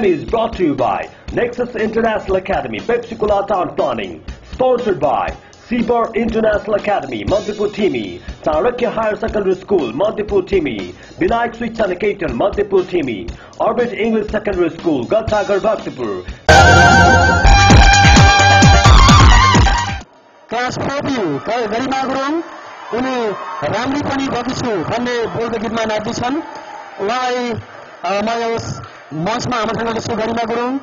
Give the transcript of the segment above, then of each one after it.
Semi is brought to you by Nexus International Academy, Pepsi Cola Town Planning, sponsored by Seabar International Academy, Madhepur Timi, Chanakya Higher Secondary School, Madhepur Timi, Vinayak Sweets and Ketan, Madhepur Timi, Orbit English Secondary School, Gatsagar, Bhaktipur. Class 4 गरिमा गुरुङ उनी राम्री पनि बगिछु भन्ने बोल्दै गीतमा नाच्दै छन्। उहाँलाई म यस मञ्चमा आमन्त्रण गर्दछु गरिमा गुरुङ।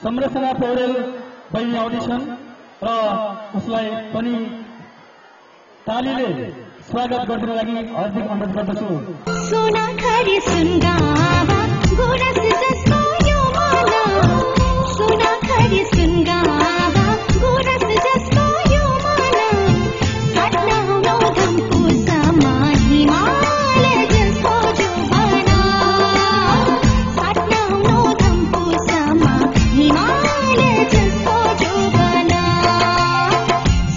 संरचना पौडेल बहिनी अडिसन र उसलाई पनि तालीले स्वागत गर्नको लागि हार्दिक अनुरोध गर्दछु। सोना खरी सुनगावा गुरस जस्तो यो मन, सोना खरी सुनगावा गुरस जस्तो यो मन, साट्न नौ धम्पु समा हिमाल जस्तो जुवन, साट्न नौ धम्पु समा हिमाल जस्तो जुवन,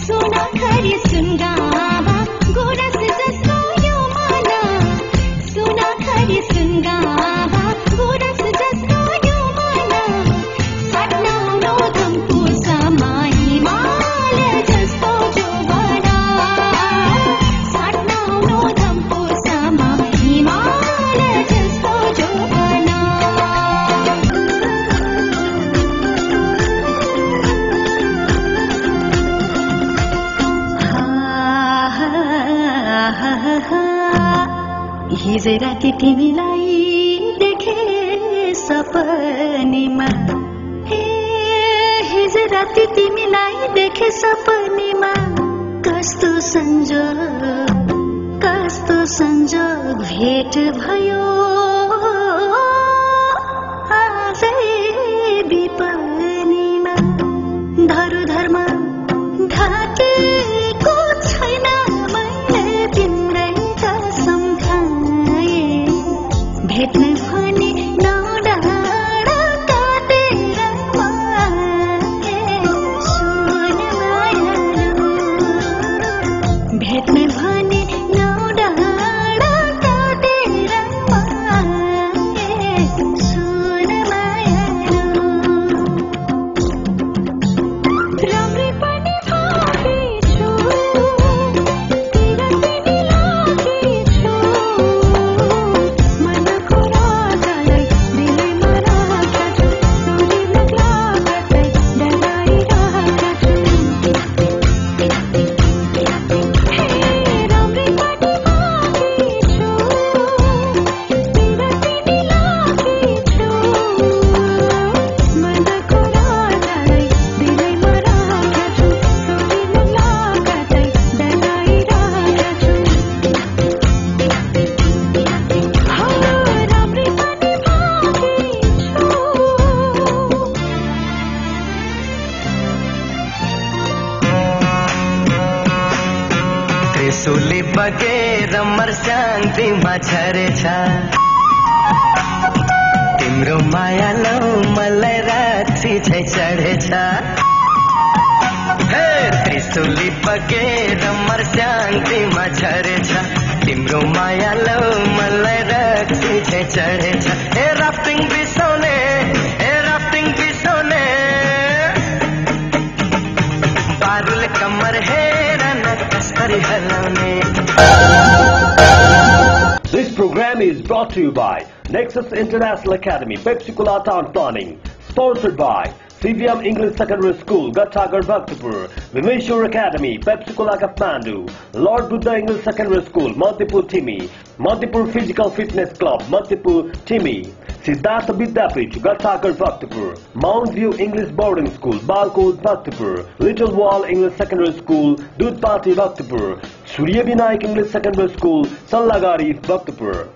सोना खरी सुनगावा गुरस जस्तो यो मन, सोना खरी सुनगावा गुरस जस्तो यो मन, साट्न नौ धम्पु समा हिमाल जस्तो जुवन, साट्न नौ धम्पु समा हिमाल जस्तो जुवन। हिजो राति तिमीलाई देखे सपनीमा, हे हिजो राति तिमीलाई देखे सपनीमा, कस्तो संजोग भेट भयो आजै विपनीमा, धरुधरमा ढाकेको छैन मैले तिम्रै कसम खाए, भेट्न भने नडाँडा काटेर मागे सुन मायालु, भेट्न भने नडाँडा काटेर मागे सुन मायालु, राम्रै पनि भागेछु तेरा तिमी लागेछु, मनको शान्तिमा झरेछ तिम्रो माया लौ मलाई रात्रि झै चढेछ हे त्रिशुली बगेर मर शान्तिमा झरेछ तिम्रो माया लौ मलाई रात्रि झै चढेछ हे राफ्टिङ बिसाउने बारुल कमर हेर न कसरी हलाउने This program is brought to you by Nexus International Academy, Pepsi-Cola Town Planning, sponsored by CVM English Secondary School, Gathagar Bhaktapur, Vimeshwar Academy, Pepsi-Cola Kathmandu, Lord Buddha English Secondary School, Mantipur Timi, Mantipur Physical Fitness Club, Mantipur Timi, Siddhartha Vidyapith, Gathagar Bhaktapur, Mount View English Boarding School, Balkot Bhaktapur, Little Wall English Secondary School, Dudhpati Bhaktapur, Surya Vinayak English Secondary School, Sallagari Bhaktapur.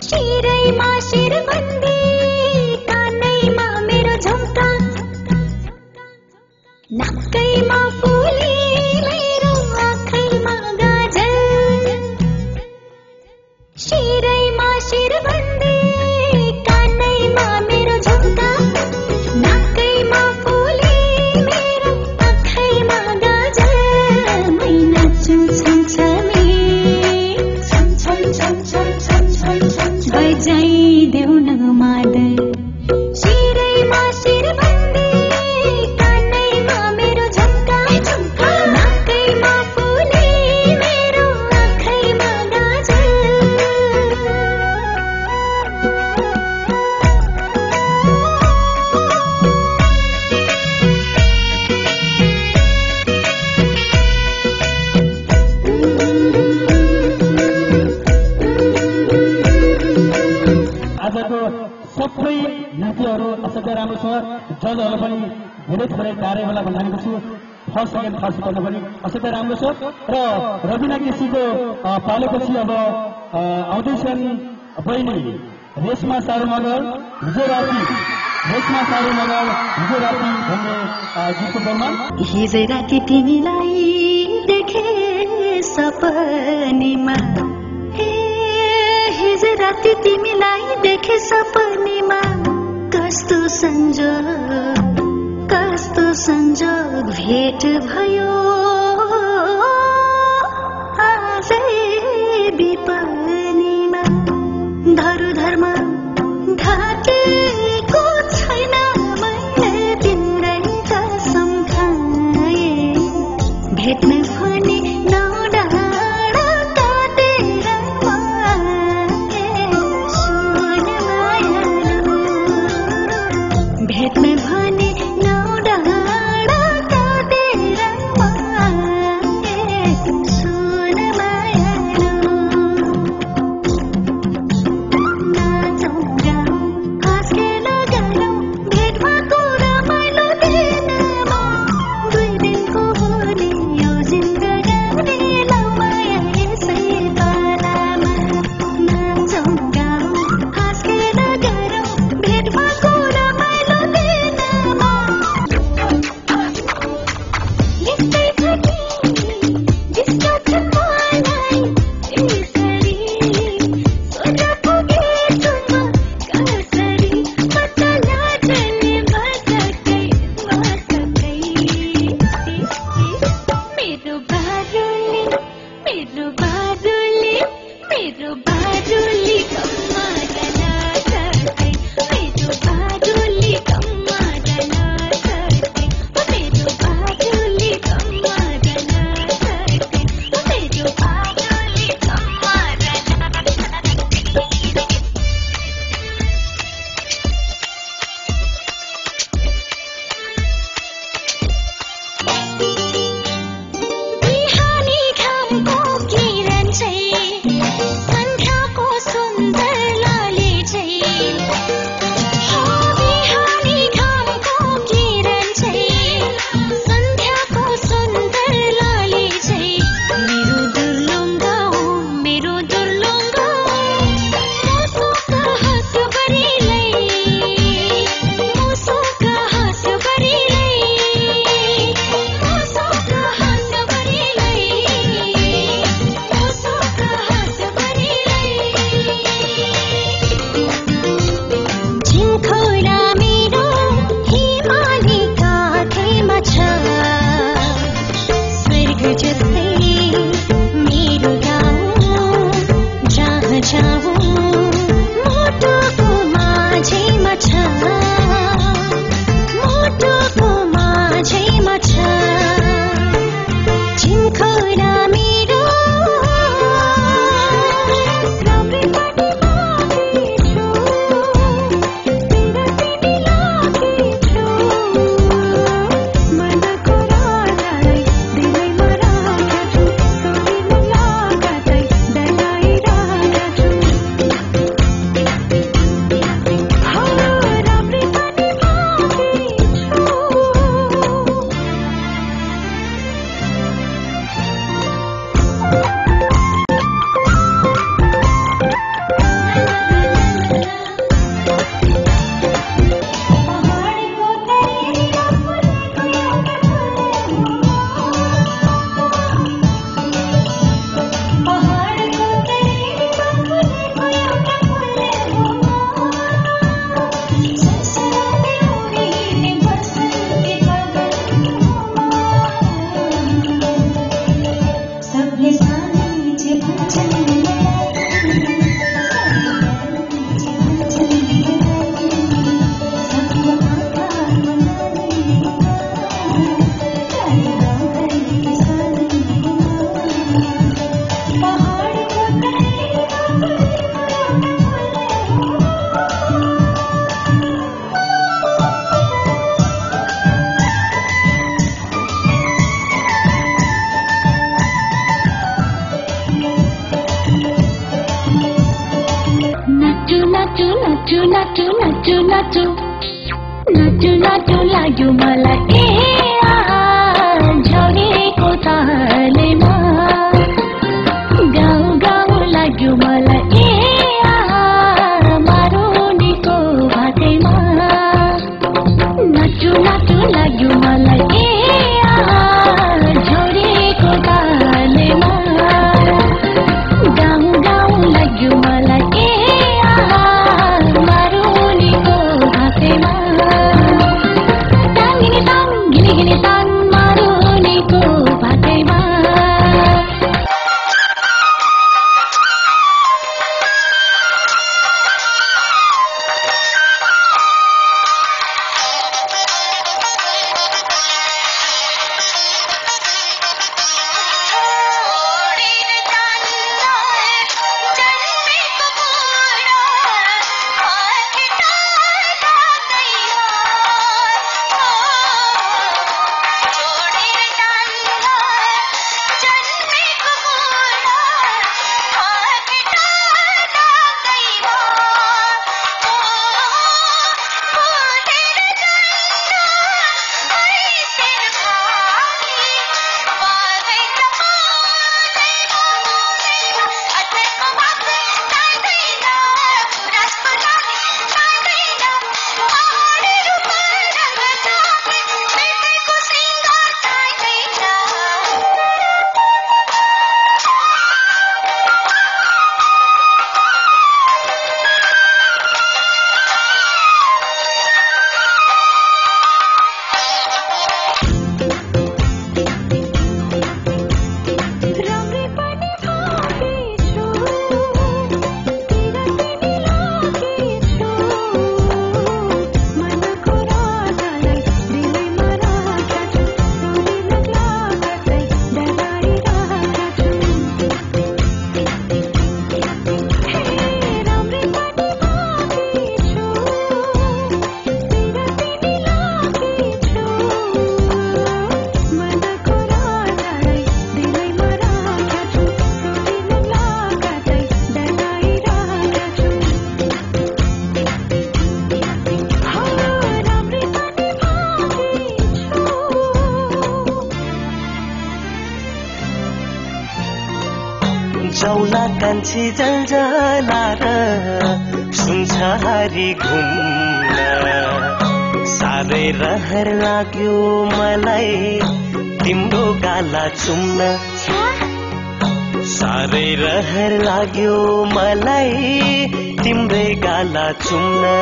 शिरैमा शिरबन्दी कानैमा मेरो झुम्का नाकैमा फुली मेरो आँखैमा गाजल शिरैमा शिरबन्दी कानैमा मेरो झुम्का नाकैमा फुली मेरो आँखैमा गाजल मै नाच्छु छमछमी बजाइदेऊ न मादल शिरैमा शिरबन्दी कानैमा मेरो झुम्का नाकैमा फुली मेरो आँखैमा गाजल आजको सबै नृत्यहरू असाध्यै राम्रो छ जजहरू पनि धेरै थोरै कार्य होला भन्ने छु फर्स्ट सेकेन्ड फर्स्ट गर्नु पनि असाध्यै राम्रो छ र रबिना केसीको पालेपछि अब आउँदैछन् बहिनी रेशमा सारू मगर हिजो राति भन्ने गीतको बर्मा हिजो राति तिमीलाई देखे सपनीमा हिजो राति तिमीलाई देखे सपनीमा कस्तो संजोग भेट भयो आजै विपनीमा धरुधरमा ढाकेको छैन मैले तिम्रै कसम खाए भेट्न भने भेट्ने भने नौ डाँडा काटेर नाचु नाचु नाचु नाचु नाचु नाचु लाग्यो मलाई झरेको तालेमा गाउँ गाउँ लाग्यो मलाई मारुनीको भाटेमा नाचु नाचु लाग्यो मलाई झरेको तालेमा गाउँ गाउँ लाग्यो मलाई मारुनीको भाटेमा टाङ्गिने टाङ घिने घिने टाङ मारुनीको भाटेमा जाउला कान्छी जलजलार सुनछारी घुम्न साह्रै रहर लाग्यो मलाई तिम्रो गाला चुम्न साह्रै रहर लाग्यो मलाई तिम्रै गाला चुम्न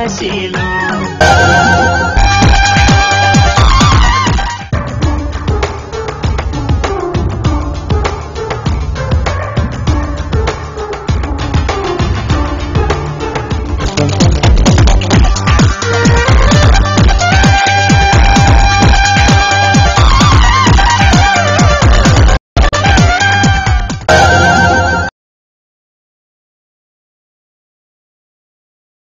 Silo